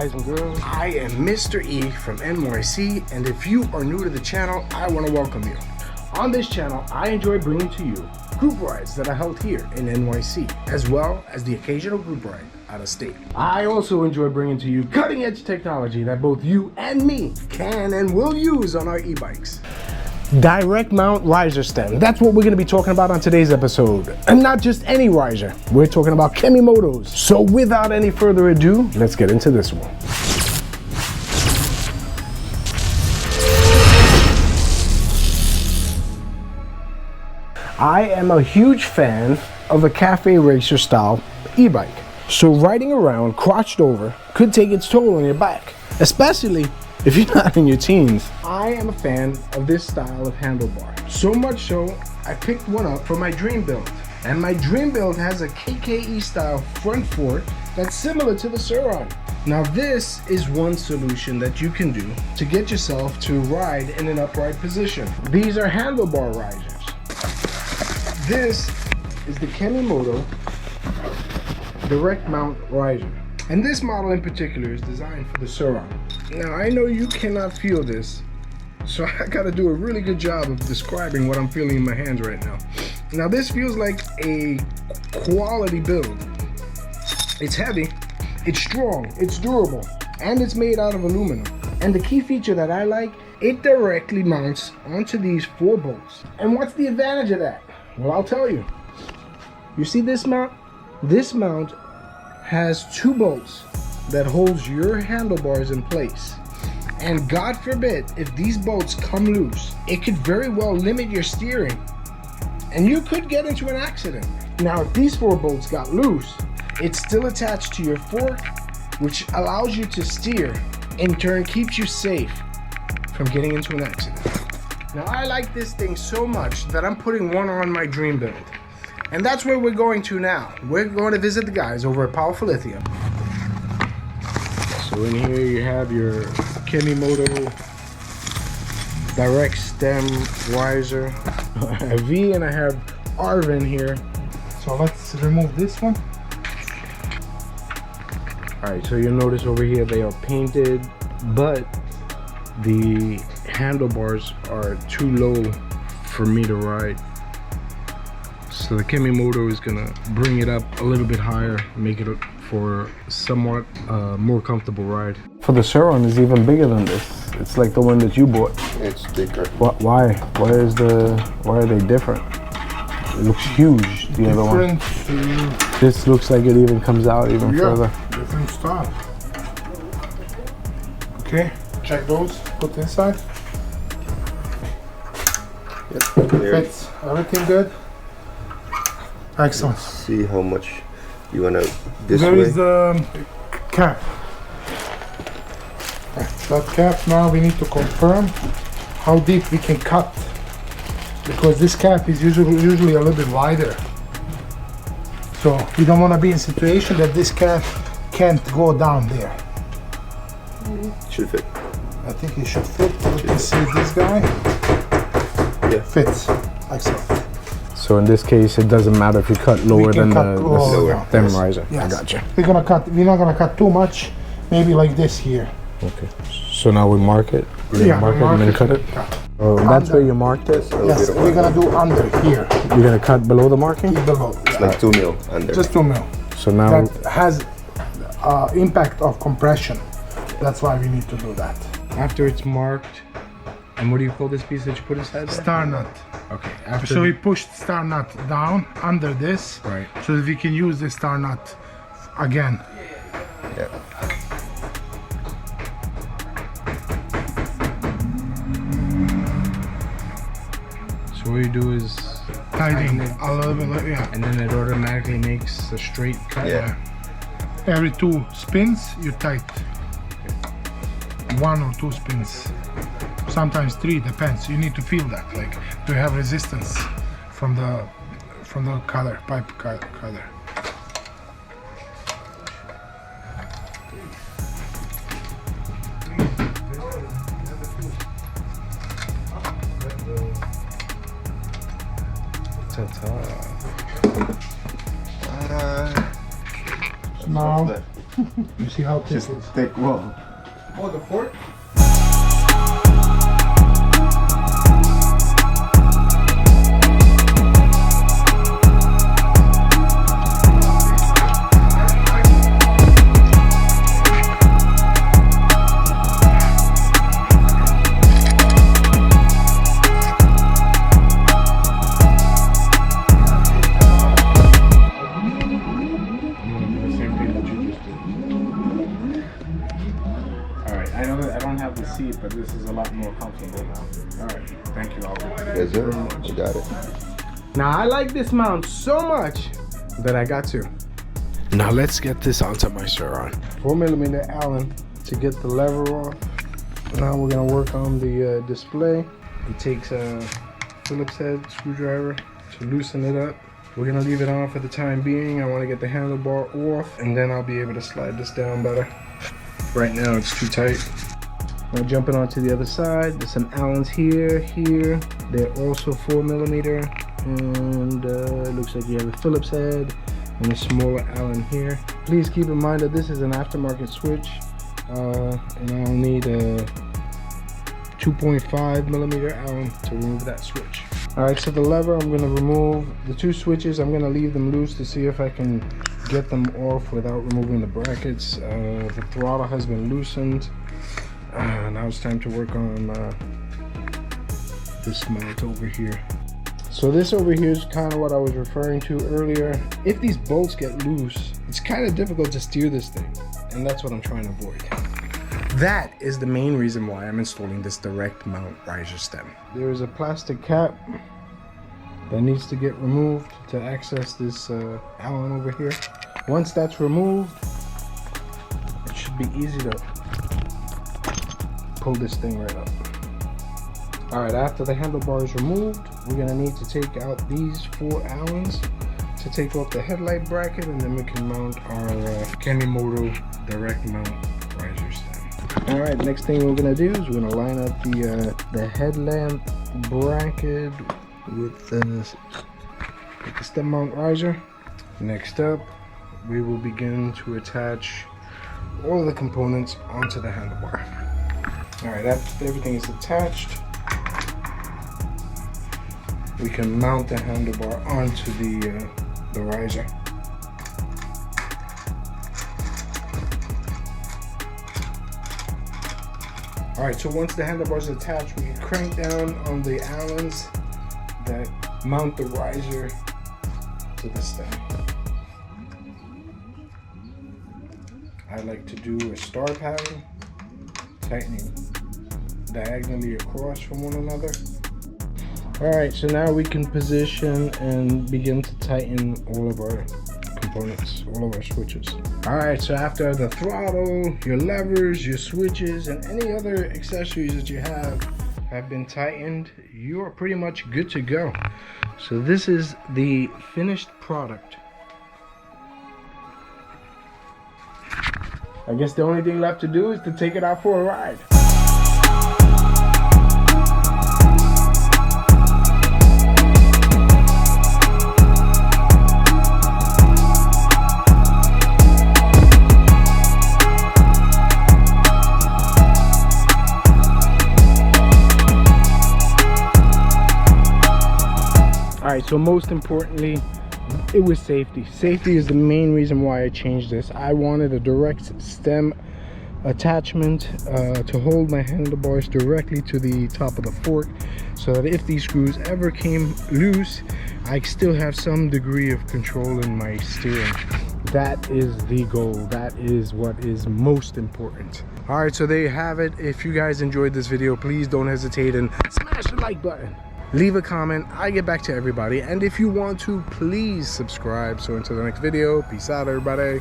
guys and girls. I am Mr. E from NYC, and if you are new to the channel, I want to welcome you. On this channel, I enjoy bringing to you group rides that are held here in NYC, as well as the occasional group ride out of state. I also enjoy bringing to you cutting-edge technology that both you and me can and will use on our e-bikes. Direct mount riser stem. That's what we're going to be talking about on today's episode. And not just any riser. We're talking about KemiMotos. So without any further ado, let's get into this one. I am a huge fan of the cafe racer style e-bike. So riding around crouched over could take its toll on your back, especially if you're not in your teens. I am a fan of this style of handlebar. So much so, I picked one up for my dream build. And my dream build has a KKE style front fork that's similar to the Sur-Ron. Now this is one solution that you can do to get yourself to ride in an upright position. These are handlebar risers. This is the KemiMoto direct mount riser. And this model in particular is designed for the Sur-Ron. Now I know you cannot feel this, so I gotta do a really good job of describing what I'm feeling in my hands right now. Now this feels like a quality build. It's heavy, it's strong, it's durable, and it's made out of aluminum. And the key feature that I like, it directly mounts onto these 4 bolts. And what's the advantage of that? Well, I'll tell you. You see this mount? This mount has 2 bolts that holds your handlebars in place. And God forbid, if these bolts come loose, it could very well limit your steering and you could get into an accident. Now, if these 4 bolts got loose, it's still attached to your fork, which allows you to steer, in turn keeps you safe from getting into an accident. Now, I like this thing so much that I'm putting one on my dream build. And that's where we're going to now. We're going to visit the guys over at Powerful Lithium. So in here you have your KemiMoto direct stem riser. I have V and I have Arvin here. So let's remove this one. Alright, so you'll notice over here they are painted, but the handlebars are too low for me to ride. So the KemiMoto is gonna bring it up a little bit higher, make it for somewhat more comfortable ride. For the Sur-Ron is even bigger than this. It's like the one that you bought. It's thicker. Why? Why are they different? It looks huge. The other one. This looks like it even comes out even further. Different style. Okay, check those. Put inside. Yep. Fits. Everything good. Excellent. Let's see how much you want to this There way. is the cap. That cap, now we need to confirm how deep we can cut, because this cap is usually a little bit wider. So we don't want to be in a situation that this cap can't go down there. Should fit. I think it should fit. Let me see this guy. Yeah. Fits. Excellent. So in this case, it doesn't matter if you cut lower than the stem riser. Yes. I gotcha. We're not gonna cut too much. Maybe like this here. Okay. So now we mark it. Yeah, mark it and then cut it. Oh, that's where you marked it. Yes, we're gonna do under here. You're gonna cut below the marking. Below. Like 2 mil under. Just 2 mil. So now That has impact of compression. That's why we need to do that. after it's marked, and what do you call this piece that you put inside there? Star nut. Okay. After So we pushed star nut down under this, right. so that we can use the star nut again. Yeah. So what you do is Tighten a little bit, yeah. and then it automatically makes a straight cut. Yeah. Every 2 spins, you tight. 1 or 2 spins. Sometimes 3, depends. You need to feel that, like, do you have resistance from the cutter, pipe cutter. Now You see how thick Just it is? thick wall. Oh, the fork? I don't have the seat, but this is a lot more comfortable now. All right, thank you, Albert. Yes, sir. You got it. Now I like this mount so much that I got to. Now let's get this onto my Sur-Ron. 4mm Allen to get the lever off. Now we're gonna work on the display. It takes a Phillips head screwdriver to loosen it up. We're gonna leave it on for the time being. I wanna get the handlebar off and then I'll be able to slide this down better. Right now it's too tight. Now jumping onto the other side, there's some Allens here. They're also 4mm, and it looks like you have a Phillips head and a smaller Allen here. Please keep in mind that this is an aftermarket switch, and I'll need a 2.5mm Allen to remove that switch. All right, so the lever, I'm gonna remove the two switches. I'm gonna leave them loose to see if I can get them off without removing the brackets. The throttle has been loosened. Now it's time to work on this mount over here. So this over here is kind of what I was referring to earlier. If these bolts get loose, it's kind of difficult to steer this thing, and that's what I'm trying to avoid. That is the main reason why I'm installing this direct mount riser stem. There is a plastic cap that needs to get removed to access this Allen over here. Once that's removed, it should be easy to pull this thing right up. All right, after the handlebar is removed, we're gonna need to take out these 4 Allens to take off the headlight bracket, and then we can mount our KemiMoto direct mount riser stem. All right, next thing we're gonna do is we're gonna line up the headlamp bracket with the stem mount riser. Next up, we will begin to attach all of the components onto the handlebar. All right, after everything is attached, we can mount the handlebar onto the riser. All right, so once the handlebar is attached, we can crank down on the Allens that mount the riser to the stem. I like to do a star pattern, tightening diagonally across from one another. All right, so now we can position and begin to tighten all of our components, all of our switches. All right, so after the throttle, your levers, your switches, and any other accessories that you have been tightened, you are pretty much good to go. So this is the finished product. I guess the only thing left to do is to take it out for a ride. Alright, so most importantly, it was safety. Safety is the main reason why I changed this. I wanted a direct stem attachment to hold my handlebars directly to the top of the fork, so that if these screws ever came loose, I still have some degree of control in my steering. That is the goal. That is what is most important. All right, so there you have it. If you guys enjoyed this video, please don't hesitate and smash the like button. Leave a comment. I get back to everybody. And if you want to, please subscribe. So until the next video, peace out, everybody.